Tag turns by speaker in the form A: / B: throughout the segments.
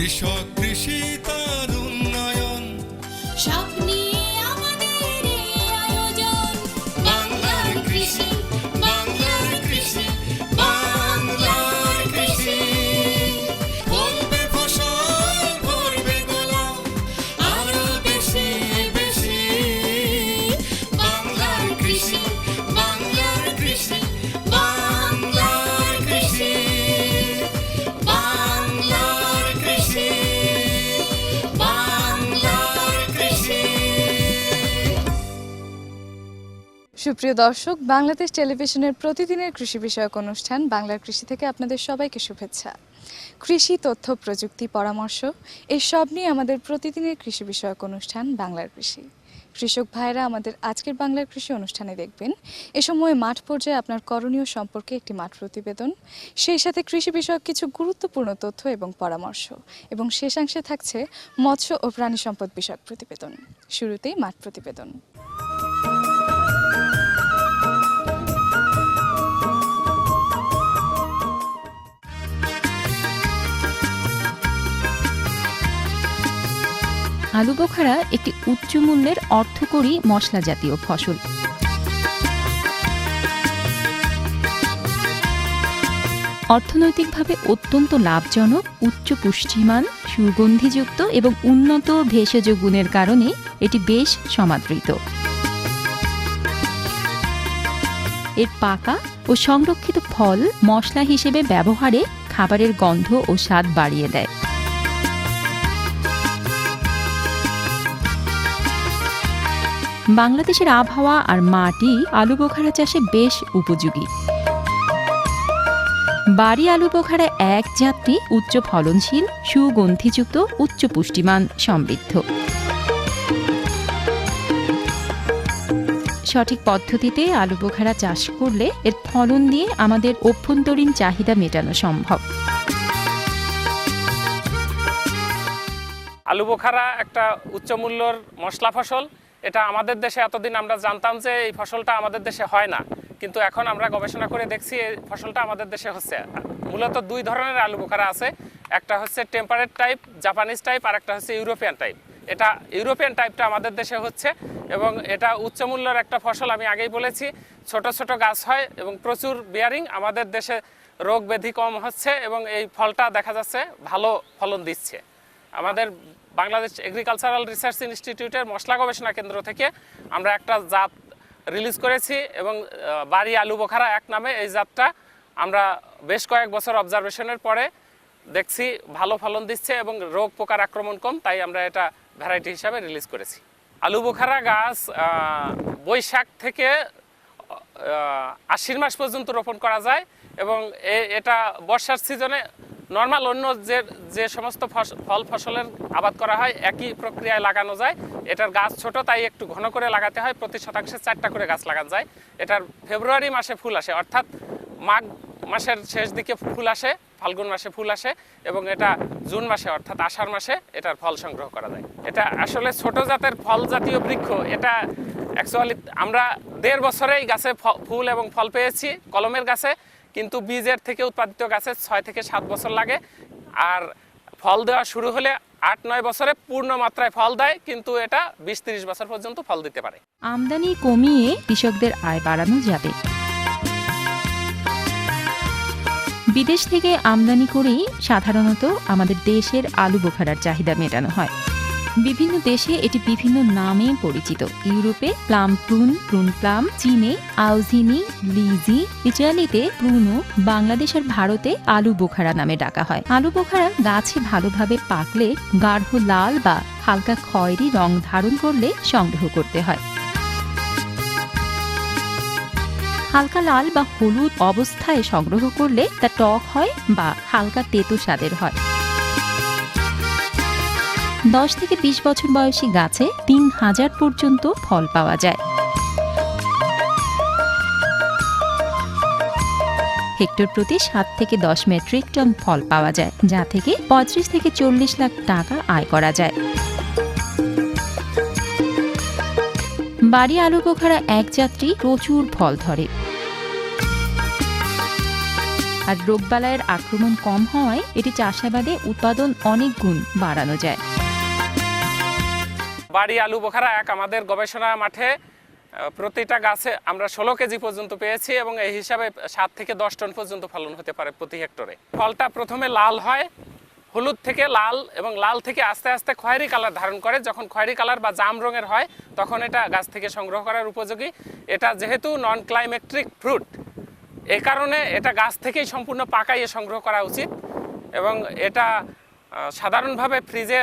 A: কৃষক কৃষি তার উন্নয়ন
B: সব নিয়ে আমাদের এই আয়োজন। বাংলার কৃষি, বাংলার কৃষি, বাংলার কৃষি।
A: ফলবে ফসল ভরবে গোলা
B: আরো বেশি বেশি। বাংলার কৃষি, বাংলার কৃষি, বাংলার কৃষি, বাংলার কৃষি, বাংলার কৃষি।
C: সুপ্রিয় দর্শক, বাংলাদেশ টেলিভিশনের প্রতিদিনের কৃষি বিষয়ক অনুষ্ঠান বাংলার কৃষি থেকে আপনাদের সবাইকে শুভেচ্ছা। কৃষি, তথ্য, প্রযুক্তি, পরামর্শ এই সব নিয়ে আমাদের প্রতিদিনের কৃষি বিষয়ক অনুষ্ঠান বাংলার কৃষি। কৃষক ভাইরা আমাদের আজকের বাংলার কৃষি অনুষ্ঠানে দেখবেন এ সময় মাঠ পর্যায়ে আপনার করণীয় সম্পর্কে একটি মাঠ প্রতিবেদন, সেই সাথে কৃষি বিষয়ক কিছু গুরুত্বপূর্ণ তথ্য এবং পরামর্শ, এবং শেষাংশে থাকছে মৎস্য ও প্রাণী সম্পদ বিষয়ক প্রতিবেদন। শুরুতেই মাঠ প্রতিবেদন।
D: আলু বোখারা একটি উচ্চ মূল্যের অর্থকরী মশলা জাতীয় ফসল। অর্থনৈতিকভাবে অত্যন্ত লাভজনক, উচ্চ পুষ্টিমান, সুগন্ধিযুক্ত এবং উন্নত ভেষজ গুণের কারণে এটি বেশ সমাদৃত। এর পাকা ও সংরক্ষিত ফল মশলা হিসেবে ব্যবহারে খাবারের গন্ধ ও স্বাদ বাড়িয়ে দেয়। বাংলাদেশের আবহাওয়া আর মাটি আলু বোখারা চাষে বেশ উপযোগী। বাড়ি আলু বোখারা এক জাতটি উচ্চ ফলনশীল, সুগন্ধিযুক্ত, উচ্চ পুষ্টিমান সমৃদ্ধ। সঠিক পদ্ধতিতে আলু বোখারা চাষ করলে এর ফলন দিয়ে আমাদের অভ্যন্তরীণ চাহিদা মেটানো সম্ভব।
E: আলু বোখারা একটা উচ্চমূল্যর মশলা ফসল। এটা আমাদের দেশে এতদিন আমরা জানতাম যে এই ফসলটা আমাদের দেশে হয় না, কিন্তু এখন আমরা গবেষণা করে দেখছি এই ফসলটা আমাদের দেশে হচ্ছে। মূলত দুই ধরনের আলু বোখারা আছে, একটা হচ্ছে টেম্পারেট টাইপ, জাপানিজ টাইপ, আর একটা হচ্ছে ইউরোপিয়ান টাইপ। এটা ইউরোপিয়ান টাইপটা আমাদের দেশে হচ্ছে এবং এটা উচ্চমূল্যের একটা ফসল। আমি আগেই বলেছি, ছোট ছোট গাছ হয় এবং প্রচুর বিয়ারিং। আমাদের দেশে রোগ ব্যাধি কম হচ্ছে এবং এই ফলটা দেখা যাচ্ছে ভালো ফলন দিচ্ছে। আমাদের বাংলাদেশ এগ্রিকালচারাল রিসার্চ ইনস্টিটিউটের মশলা গবেষণা কেন্দ্র থেকে আমরা একটা জাত রিলিজ করেছি এবং বাড়ি আলু বোখারা এক নামে এই জাতটা আমরা বেশ কয়েক বছর অবজারভেশনের পরে দেখছি ভালো ফলন দিচ্ছে এবং রোগ পোকার আক্রমণ কম, তাই আমরা এটা ভ্যারাইটি হিসাবে রিলিজ করেছি। আলু বোখারা গাছ বৈশাখ থেকে আশ্বিন মাস পর্যন্ত রোপণ করা যায় এবং এটা বর্ষার সিজনে নর্মাল অন্য যে সমস্ত ফল ফসলের আবাদ করা হয় একই প্রক্রিয়ায় লাগানো যায়। এটার গাছ ছোট, তাই একটু ঘন করে লাগাতে হয়। প্রতি শতাংশে 4টা করে গাছ লাগানো যায়। এটার ফেব্রুয়ারি মাসে ফুল আসে, অর্থাৎ মাঘ মাসের শেষ দিকে ফুল আসে, ফাল্গুন মাসে ফুল আসে এবং এটা জুন মাসে অর্থাৎ আষাঢ় মাসে এটার ফল সংগ্রহ করা যায়। এটা আসলে ছোট জাতের ফল জাতীয় বৃক্ষ। এটা অ্যাকচুয়ালি আমরা 1.5 বছরেই গাছে ফুল এবং ফল পেয়েছি কলমের গাছে, কিন্তু বীজের থেকে উৎপাদিত গাছে 6 থেকে 7 বছর লাগে। আর ফল দেওয়া শুরু হলে 8-9 বছরে পূর্ণ মাত্রায় ফল দেয়, কিন্তু এটা 20-30 বছর পর্যন্ত ফল দিতে পারে।
D: আমদানি কমিয়ে কৃষকদের আয় বাড়ানো যাবে। বিদেশ থেকে আমদানি করেই সাধারণত আমাদের দেশের আলু বোখারার চাহিদা মেটানো হয়। বিভিন্ন দেশে এটি বিভিন্ন নামে পরিচিত। ইউরোপে প্লাম প্রুন, প্রুন প্লাম, চীনে আউজিনি, লিজি, ইটালিতে প্রুনো, বাংলাদেশ আর ভারতে আলু বোখারা নামে ডাকা হয়। আলু বোখারা গাছে ভালোভাবে পাকলে গাঢ় লাল বা হালকা খয়েরি রং ধারণ করলে সংগ্রহ করতে হয়। হালকা লাল বা হলুদ অবস্থায় সংগ্রহ করলে তা টক হয় বা হালকা তেতো স্বাদের হয়। 10 থেকে 20 বছর বয়সী গাছে 3000 পর্যন্ত ফল পাওয়া যায়। হেক্টর প্রতি 7 থেকে 10 মেট্রিক টন ফল পাওয়া যায়, যা থেকে 35 থেকে 40 লাখ টাকা আয় করা যায়। বাড়ি আলু বোখারা এক জাতটি প্রচুর ফল ধরে। আর রোগবালাইয়ের আক্রমণ কম হওয়ায় এটি চাষাবাদে উৎপাদন অনেক গুণ বাড়ানো যায়।
E: বাড়ি আলু বোখারা এক আমাদের গবেষণা মাঠে প্রতিটা গাছে আমরা 16 কেজি পর্যন্ত পেয়েছি এবং এই হিসাবে 7 থেকে 10 টন পর্যন্ত ফলন হতে পারে প্রতি হেক্টরে। ফলটা প্রথমে লাল হয়, হলুদ থেকে লাল এবং লাল থেকে আস্তে আস্তে খয়েরি কালার ধারণ করে। যখন খয়েরি কালার বা জাম রঙের হয় তখন এটা গাছ থেকে সংগ্রহ করার উপযোগী। এটা যেহেতু নন ক্লাইমেট্রিক ফ্রুট, এই কারণে এটা গাছ থেকেই সম্পূর্ণ পাকাইয়ে সংগ্রহ করা উচিত এবং এটা সাধারণভাবে ফ্রিজে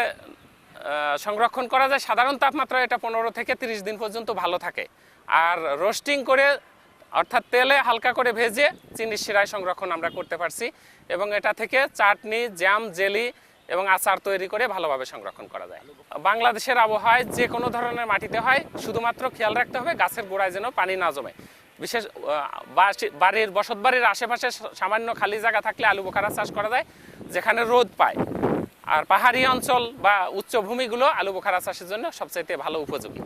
E: সংরক্ষণ করা যায়। সাধারণ তাপমাত্রা এটা 15 থেকে 30 দিন পর্যন্ত ভালো থাকে। আর রোস্টিং করে অর্থাৎ তেলে হালকা করে ভেজে চিনির শিরায় সংরক্ষণ আমরা করতে পারছি এবং এটা থেকে চাটনি, জ্যাম, জেলি এবং আচার তৈরি করে ভালোভাবে সংরক্ষণ করা যায়। বাংলাদেশের আবহাওয়ায় যে কোনো ধরনের মাটিতে হয়, শুধুমাত্র খেয়াল রাখতে হবে গাছের গোড়ায় যেন পানি না জমে। বিশেষ বাড়ির বসতবাড়ির আশেপাশে সামান্য খালি জায়গা থাকলে আলু বোখারা চাষ করা যায়, যেখানে রোদ পায়। আর পাহাড়ি অঞ্চল বা উচ্চভূমিগুলো আলু বোখারা চাষের জন্য সবচাইতে ভালো উপযোগী।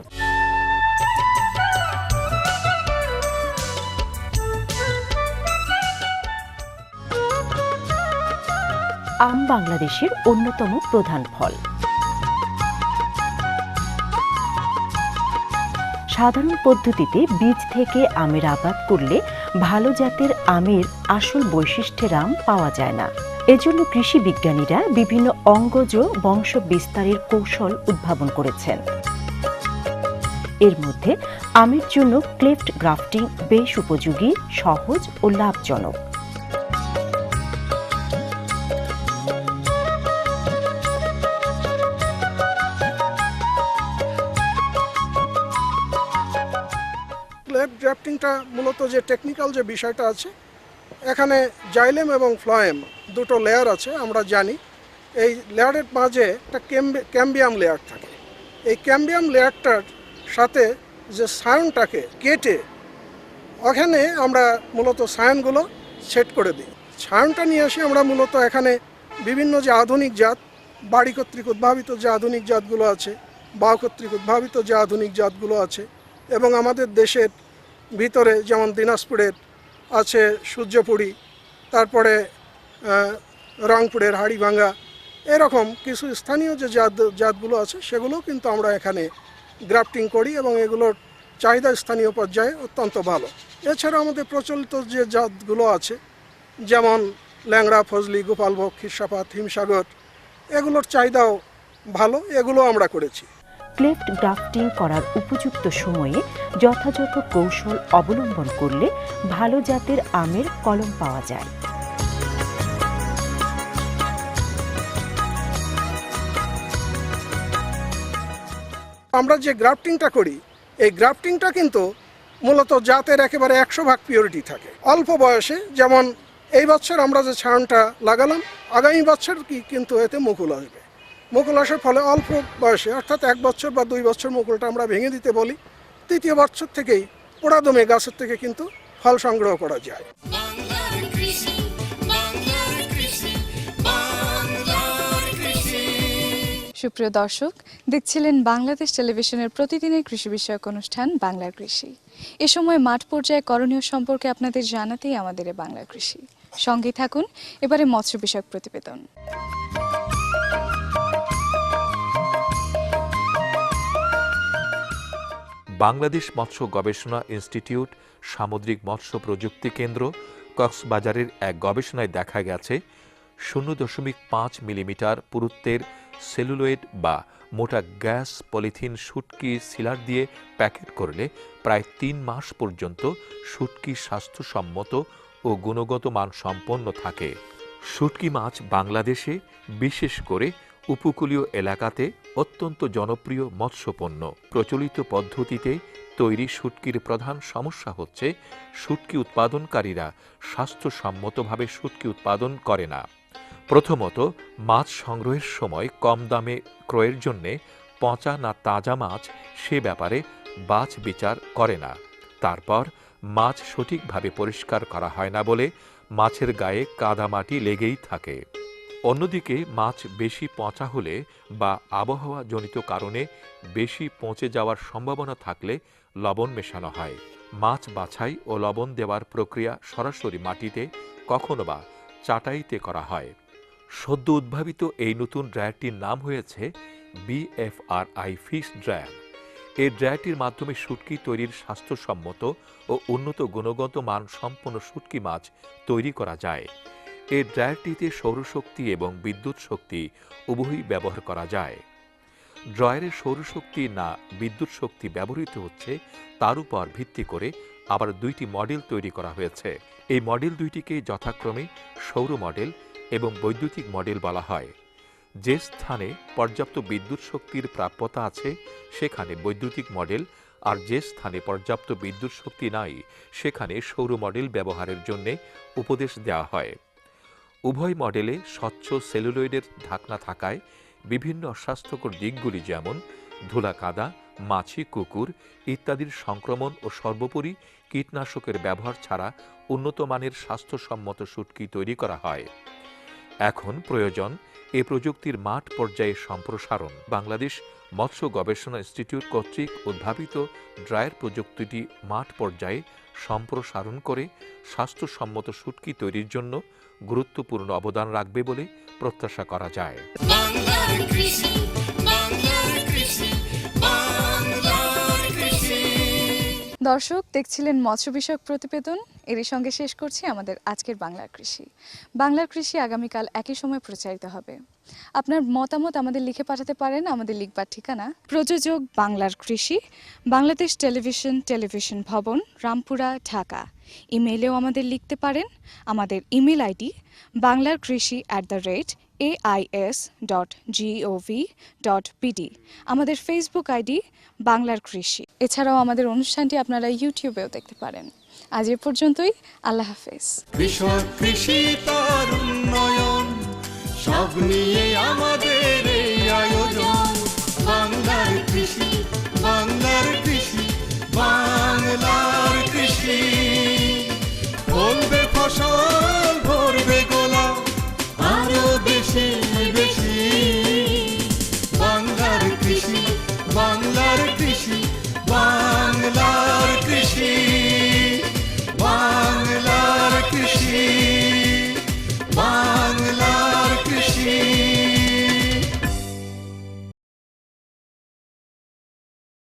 F: আম বাংলাদেশের অন্যতম প্রধান ফল। সাধারণ পদ্ধতিতে বীজ থেকে আমের আবাদ করলে ভালো জাতের আমের আসল বৈশিষ্ট্যের আম পাওয়া যায় না। এজন্য কৃষি বিজ্ঞানীরা বিভিন্ন অঙ্গজ বংশ বিস্তারের কৌশল উদ্ভাবন করেছেন। এর মধ্যে আমের জন্য ক্লেফট গ্রাফটিং বেশ উপযোগী, সহজ ও লাভজনক।
G: ক্লেফট গ্রাফটিংটা মূলত যে টেকনিক্যাল যে বিষয়টা আছে, এখানে জাইলেম এবং ফ্লোয়েম দুটো লেয়ার আছে। আমরা জানি এই লেয়ারের মাঝে একটা ক্যাম্বিয়াম লেয়ার থাকে। এই ক্যাম্বিয়াম লেয়ারটার সাথে যে সায়নটাকে কেটে ওখানে আমরা মূলত সায়নগুলো সেট করে দিই। সায়নটা নিয়ে আসি আমরা মূলত এখানে বিভিন্ন যে আধুনিক জাত, বাড়ি কর্তৃক উদ্ভাবিত যে আধুনিক জাতগুলো আছে, বাউ কর্তৃক উদ্ভাবিত যে আধুনিক জাতগুলো আছে এবং আমাদের দেশের ভিতরে যেমন দিনাজপুরের আছে সূর্যপুরি, তারপরে রংপুরের হাড়িভাঙ্গা, এরকম কিছু স্থানীয় যে জাতগুলো আছে সেগুলোও কিন্তু আমরা এখানে গ্রাফটিং করি এবং এগুলোর চাহিদা স্থানীয় পর্যায়ে অত্যন্ত ভালো। এছাড়া আমাদের প্রচলিত যে জাতগুলো আছে যেমন ল্যাংড়া, ফজলি, গোপালভোগ, খিরসাপাত, হিমসাগর, এগুলোর চাহিদাও ভালো, এগুলো আমরা করেছি।
F: ক্লেফট গ্রাফটিং করার উপযুক্ত সময়ে যথাযথ কৌশল অবলম্বন করলে ভালো জাতের আমের কলম পাওয়া যায়।
G: আমরা যে গ্রাফটিংটা করি, এই গ্রাফটিংটা কিন্তু মূলত জাতের একেবারে 100% পিওরিটি থাকে। অল্প বয়সে, যেমন এই বছর আমরা যে ছাউনটা লাগালাম, আগামী বছর কিন্তু এতে মুকুল আসবে। মুকুল আসার ফলে অল্প বয়সে অর্থাৎ 1 বছর বা 2 বছর মুকুলটা আমরা ভেঙে দিতে বলি। 3য় বছর থেকেই পোড়াদমে গাছের থেকে কিন্তু ফল সংগ্রহ করা যায়।
B: বাংলার কৃষি, বাংলার কৃষি, বাংলার কৃষি।
C: সুপ্রিয় দর্শক, দেখছিলেন বাংলাদেশ টেলিভিশনের প্রতিদিনের কৃষি বিষয়ক অনুষ্ঠান বাংলার কৃষি। এ সময় মাঠ পর্যায়ে করণীয় সম্পর্কে আপনাদের জানাতেই আমাদের বাংলার কৃষি। সঙ্গে থাকুন এবারে মৎস্য বিষয়ক প্রতিবেদন।
H: বাংলাদেশ মৎস্য গবেষণা ইনস্টিটিউট সামুদ্রিক মৎস্য প্রযুক্তি কেন্দ্র কক্সবাজারের এক গবেষণায় দেখা গেছে 0.5 মিলিমিটার পুরুত্বের সেলুলোয়েড বা মোটা গ্যাস পলিথিন শুটকি সিলার দিয়ে প্যাকেট করলে প্রায় 3 মাস পর্যন্ত শুটকি স্বাস্থ্যসম্মত ও গুণগত মান সম্পন্ন থাকে। শুটকি মাছ বাংলাদেশে বিশেষ করে উপকূলীয় এলাকাতে অত্যন্ত জনপ্রিয় মৎস্যপণ্য। প্রচলিত পদ্ধতিতে তৈরি শুটকির প্রধান সমস্যা হচ্ছে শুটকি উৎপাদনকারীরা স্বাস্থ্যসম্মতভাবে শুটকি উৎপাদন করে না। প্রথমত, মাছ সংগ্রহের সময় কম দামে ক্রয়ের জন্যে পচা না তাজা মাছ সে ব্যাপারে বাছ বিচার করে না। তারপর মাছ সঠিকভাবে পরিষ্কার করা হয় না বলে মাছের গায়ে কাদামাটি লেগেই থাকে। অন্যদিকে মাছ বেশি পচা হলে বা আবহাওয়াজনিত কারণে বেশি পচে যাওয়ার সম্ভাবনা থাকলে লবণ মেশানো হয়। মাছ বাছাই ও লবণ দেওয়ার প্রক্রিয়া সরাসরি মাটিতে কখনো বা চাটাইতে করা হয়। সদ্য উদ্ভাবিত এই নতুন ড্রায়ারটির নাম হয়েছে BFRI ফিশ ড্রায়ার। এই ড্রায়ারটির মাধ্যমে শুটকি তৈরির স্বাস্থ্যসম্মত ও উন্নত গুণগত মান সম্পন্ন শুটকি মাছ তৈরি করা যায়। এই ড্রায়ারটিতে সৌরশক্তি এবং বিদ্যুৎ শক্তি উভয়ই ব্যবহার করা যায়। ড্রয়ারে সৌরশক্তি না বিদ্যুৎ শক্তি ব্যবহৃত হচ্ছে তার উপর ভিত্তি করে আবার দুইটি মডেল তৈরি করা হয়েছে। এই মডেল দুইটিকে যথাক্রমে সৌর মডেল এবং বৈদ্যুতিক মডেল বলা হয়। যে স্থানে পর্যাপ্ত বিদ্যুৎ শক্তির প্রাপ্যতা আছে সেখানে বৈদ্যুতিক মডেল, আর যে স্থানে পর্যাপ্ত বিদ্যুৎ শক্তি নাই সেখানে সৌর মডেল ব্যবহারের জন্য উপদেশ দেওয়া হয়। উভয় মডেলে স্বচ্ছ সেলুলয়েডের ঢাকনা থাকায় বিভিন্ন অস্বাস্থ্যকর দিকগুলি যেমন ধুলা কাদা, মাছি, কুকুর ইত্যাদির সংক্রমণ ও সর্বোপরি কীটনাশকের ব্যবহার ছাড়া উন্নত মানের স্বাস্থ্যসম্মত শুটকি তৈরি করা হয়। এখন প্রয়োজন এ প্রযুক্তির মাঠ পর্যায়ে সম্প্রসারণ। বাংলাদেশ মৎস্য গবেষণা ইনস্টিটিউট কর্তৃক উদ্ভাবিত ড্রায়ার প্রযুক্তিটি মাঠ পর্যায়ে সম্প্রসারণ করে স্বাস্থ্যসম্মত শুটকি তৈরির জন্য গুরুত্বপূর্ণ অবদান রাখবে বলে প্রত্যাশা করা যায়।
A: বাংলার কৃষি, বাংলার কৃষি, বাংলার কৃষি।
C: দর্শক দেখছিলেন মৎস্য বিষয়ক প্রতিবেদন। এরই সঙ্গে শেষ করছি আমাদের আজকের বাংলার কৃষি। বাংলার কৃষি আগামীকাল একই সময় প্রচারিত হবে। আপনার মতামত আমাদের লিখে পাঠাতে পারেন। আমাদের লিখবার ঠিকানা প্রযোজক বাংলার কৃষি, বাংলাদেশ টেলিভিশন ভবন, রামপুরা, ঢাকা। ইমেইলেও আমাদের লিখতে পারেন। আমাদের ইমেল আইডি banglarkrishi@ais.gov.pd। আমাদের ফেসবুক আইডি বাংলার কৃষি। এছাড়াও আমাদের অনুষ্ঠানটি আপনারা ইউটিউবেও দেখতে পারেন। আজ এ পর্যন্তই। আল্লাহ হাফেজ।
A: কৃষক, কৃষি তার উন্নয়ন, সব নিয়ে আমাদের এই আয়োজন। বাংলার কৃষি, বাংলার কৃষি, বাংলার কৃষি। ফলবে ফসল, ভরবে গোলা, আরো বেশি বেশি। বাংলার কৃষি, বাংলার কৃষি, বাংলার